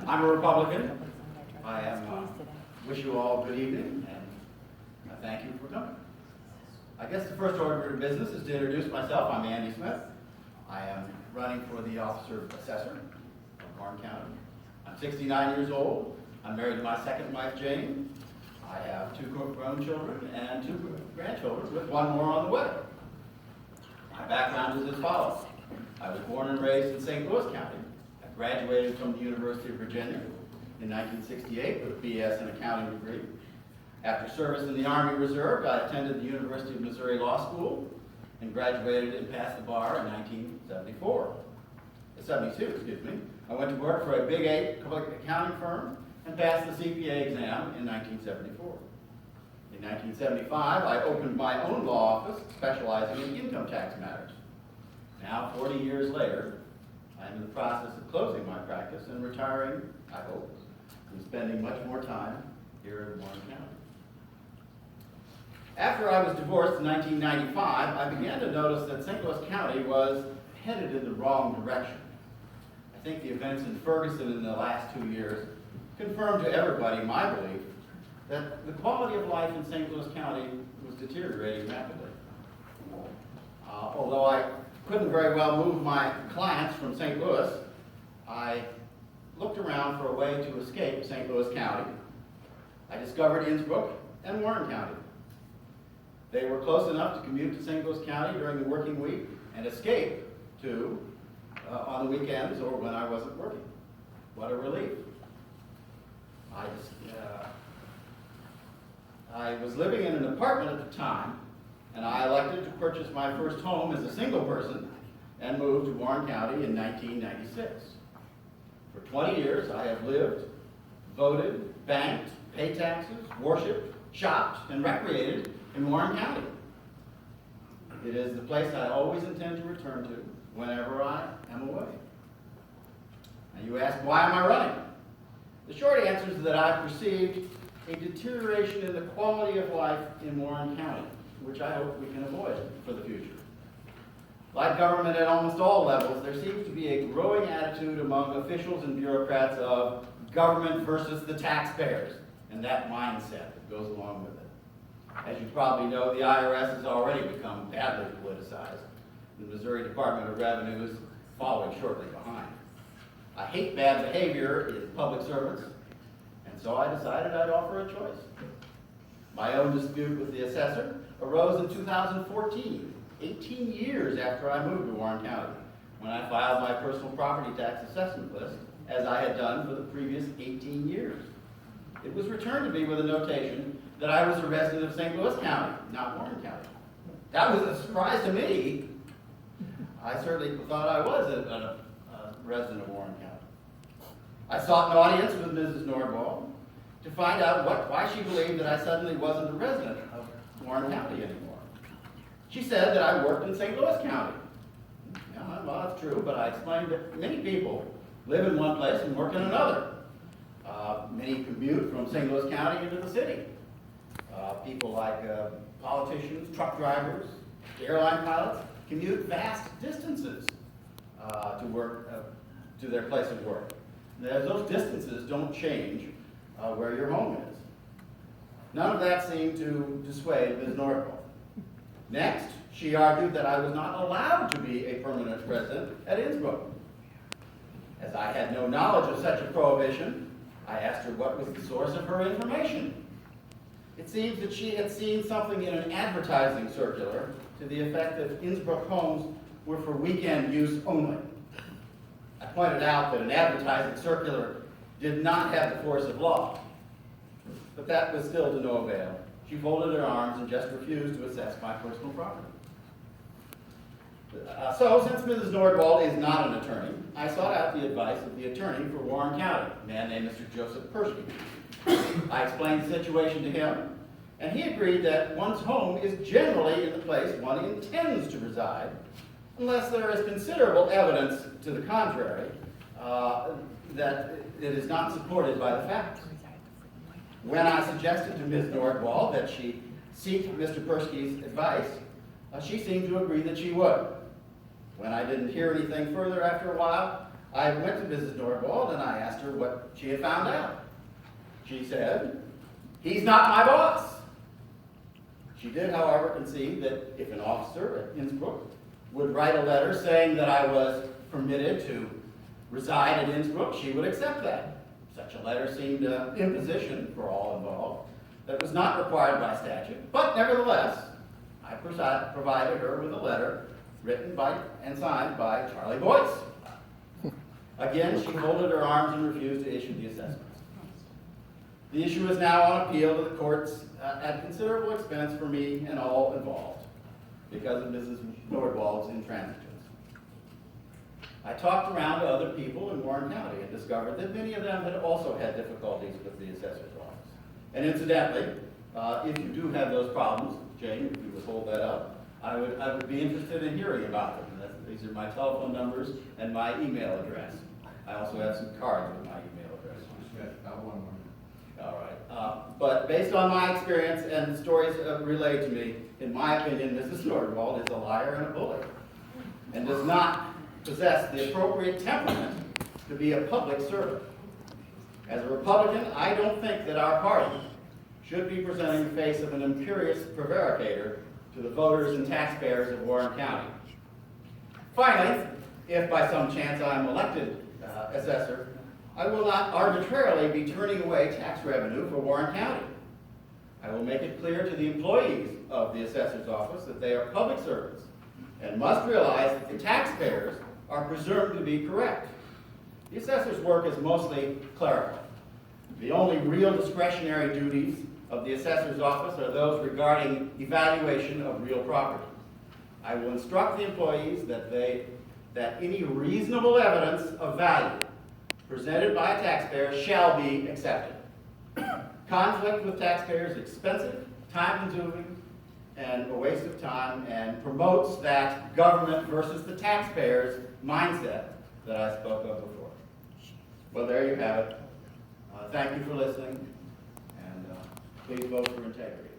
I'm a Republican. Wish you all good evening, and I thank you for coming. I guess the first order of business is to introduce myself. I'm Andy Smith. I am running for the office of Assessor of Warren County. I'm 69 years old. I'm married to my second wife, Jane. I have 2 grown children and 2 grandchildren, with 1 more on the way. My background is as follows. I was born and raised in St. Louis County. I graduated from the University of Virginia in 1968 with a BS in accounting degree. After service in the Army Reserve, I attended the University of Missouri Law School and graduated and passed the bar in 1972, excuse me. I went to work for a Big 8 accounting firm and passed the CPA exam in 1974. In 1975, I opened my own law office specializing in income tax matters. Now, 40 years later, I'm in the process of closing my practice and retiring, I hope, and spending much more time here in Warren County. After I was divorced in 1995, I began to notice that St. Louis County was headed in the wrong direction. I think the events in Ferguson in the last 2 years confirmed to everybody my belief that the quality of life in St. Louis County was deteriorating rapidly. Although I couldn't very well move my clients from St. Louis, I looked around for a way to escape St. Louis County. I discovered Innsbrook and Warren County. They were close enough to commute to St. Louis County during the working week and escape to on the weekends or when I wasn't working. What a relief. I was living in an apartment at the time, and I elected to purchase my first home as a single person and moved to Warren County in 1996. For 20 years, I have lived, voted, banked, paid taxes, worshiped, shopped, and recreated in Warren County. It is the place I always intend to return to whenever I am away. And you ask, why am I running? The short answer is that I've perceived a deterioration in the quality of life in Warren County, which I hope we can avoid for the future. Like government at almost all levels, there seems to be a growing attitude among officials and bureaucrats of government versus the taxpayers, and that mindset that goes along with it. As you probably know, the IRS has already become badly politicized. The Missouri Department of Revenue is following shortly behind. I hate bad behavior in public servants, and so I decided I'd offer a choice. My own dispute with the assessor arose in 2014, 18 years after I moved to Warren County, when I filed my personal property tax assessment list, as I had done for the previous 18 years. It was returned to me with a notation that I was a resident of St. Louis County, not Warren County. That was a surprise to me. I certainly thought I was a resident of Warren County. I sought an audience with Mrs. Nordwall to find out why she believed that I suddenly wasn't a resident of Warren County anymore. She said that I worked in St. Louis County. Yeah, well, that's true, but I explained that many people live in one place and work in another. Many commute from St. Louis County into the city. People like politicians, truck drivers, airline pilots commute vast distances to work, to their place of work. Those distances don't change where your home is. None of that seemed to dissuade Ms. Nordwall. Next, she argued that I was not allowed to be a permanent resident at Innsbrook. As I had no knowledge of such a prohibition, I asked her what was the source of her information. It seems that she had seen something in an advertising circular to the effect that Innsbrook homes were for weekend use only. I pointed out that an advertising circular did not have the force of law, but that was still to no avail. She folded her arms and just refused to assess my personal property. So, since Mrs. Nordwall is not an attorney, I sought out the advice of the attorney for Warren County, a man named Mr. Joseph Persky. I explained the situation to him, and he agreed that one's home is generally in the place one intends to reside, unless there is considerable evidence to the contrary that it is not supported by the facts. When I suggested to Ms. Nordwall that she seek Mr. Persky's advice, she seemed to agree that she would. When I didn't hear anything further after a while, I went to Mrs. Nordwald and I asked her what she had found out. She said, "He's not my boss." She did, however, concede that if an officer at Innsbrook would write a letter saying that I was permitted to reside in Innsbrook, she would accept that. Such a letter seemed an imposition for all involved that was not required by statute, but nevertheless, I provided her with a letter written by and signed by Charlie Boyce. Again, she folded her arms and refused to issue the assessments. The issue is now on appeal to the courts at considerable expense for me and all involved because of Mrs. Nordwald's intransigence. I talked around to other people in Warren County and discovered that many of them had also had difficulties with the assessor's office. And incidentally, if you do have those problems, Jane, if you would hold that up, I would be interested in hearing about them. These are my telephone numbers and my email address. I also have some cards with my email address. About one more. All right. But based on my experience and the stories relayed to me, in my opinion, Mrs. Nordwald is a liar and a bully and does not possess the appropriate temperament to be a public servant. As a Republican, I don't think that our party should be presenting the face of an imperious prevaricator to the voters and taxpayers of Warren County. Finally, if by some chance I'm elected assessor, I will not arbitrarily be turning away tax revenue for Warren County. I will make it clear to the employees of the assessor's office that they are public servants and must realize that the taxpayers are presumed to be correct. The assessor's work is mostly clerical. The only real discretionary duties of the assessor's office are those regarding evaluation of real property. I will instruct the employees that any reasonable evidence of value presented by a taxpayer shall be accepted. Conflict with taxpayers is expensive, time-consuming, and a waste of time, and promotes that government versus the taxpayers mindset that I spoke of before. Well, there you have it. Thank you for listening, and please vote for integrity.